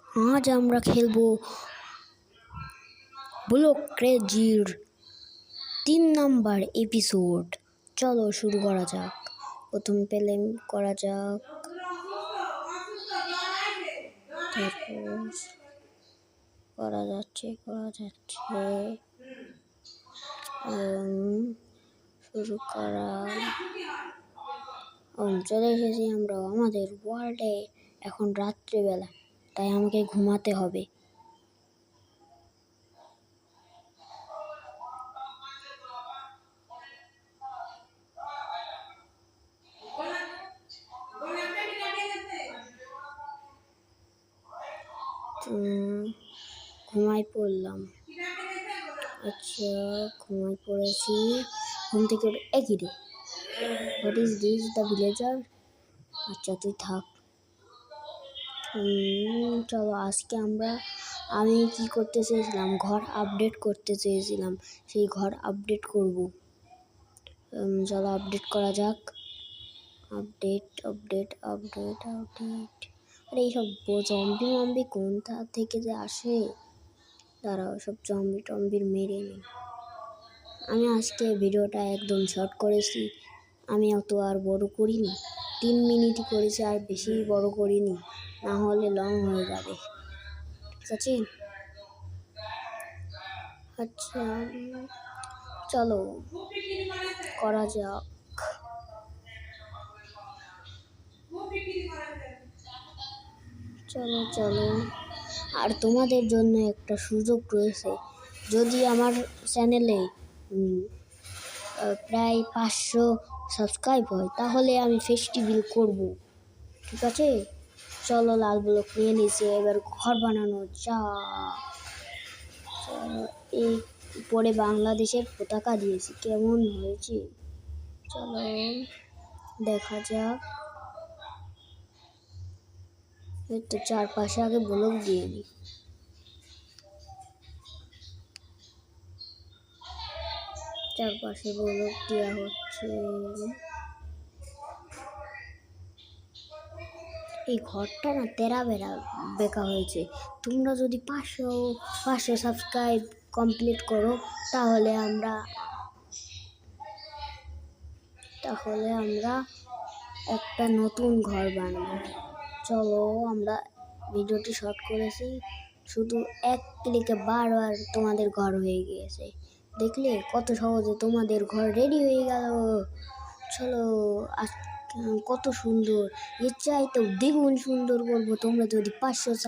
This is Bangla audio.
আজ আমরা খেলবো ব্লক ক্রেজির 3 নাম্বার এপিসোড। চলো শুরু করা যাক। প্রথম প্লেন করা যাক, তারপর করা যাচ্ছে শুরু করা। চলে এসেছি আমরা আমাদের ওয়ার্ল্ডে। এখন রাত্রিবেলা, তাই আমাকে ঘুমাতে হবে। ঘুমাই পড়লাম। আচ্ছা, ঘুমাই পড়েছি। ঘুম থেকে একই রে, what is this, the villager? আচ্ছা তুই থাক। চলো আজকে আমি কি করতে চেয়েছিলাম, ঘর আপডেট করতে চেয়েছিলাম, সেই ঘর আপডেট করব। চলো আপডেট করা যাক। আপডেট। আরে এইসব জম্বি কোনটা থেকে যে আসে, দাঁড়াও সব জম্বির মেরে নেই। আমি আজকে ভিডিওটা একদম শর্ট করেছি, আমি অত আর বড় করিনি, 3 মিনিটই করেছি, আর বেশি বড় করিনি, না হলে লং হয়ে যাবে। ঠিক আছে, আচ্ছা চলো করা যাক। চলো আর তোমাদের জন্য একটা সুযোগ রয়েছে। যদি আমার চ্যানেলে প্রায় 500 সাবস্ক্রাইব হয়, তাহলে আমি ফেস্টিভ্যাল করব। ঠিক আছে, চলো লাল ব্লক নিয়ে নিয়েছি, এবার ঘর বানানো যাক। এই উপরে বাংলাদেশের পতাকা দিয়েছি, কেমন হয়েছে চলো দেখা যাক। এই তো চারপাশে আগে ব্লক দিয়ে নিই। চারপাশে ব্লক দেওয়া হচ্ছে। এই ঘরটা না তেরা বেকা হয়েছে। তোমরা যদি 500 সাবস্ক্রাইব কমপ্লিট করো, তাহলে আমরা একটা নতুন ঘর বানাবো। চলো, আমরা ভিডিওটি শর্ট করেছি, শুধু এক ক্লিকে বারবার তোমাদের ঘর হয়ে গিয়েছে। দেখলে কত সহজে তোমাদের ঘর রেডি হয়ে গেল। চলো কত সুন্দর, এর চাইতেও দ্বিগুণ সুন্দর করবো তোমরা যদি 500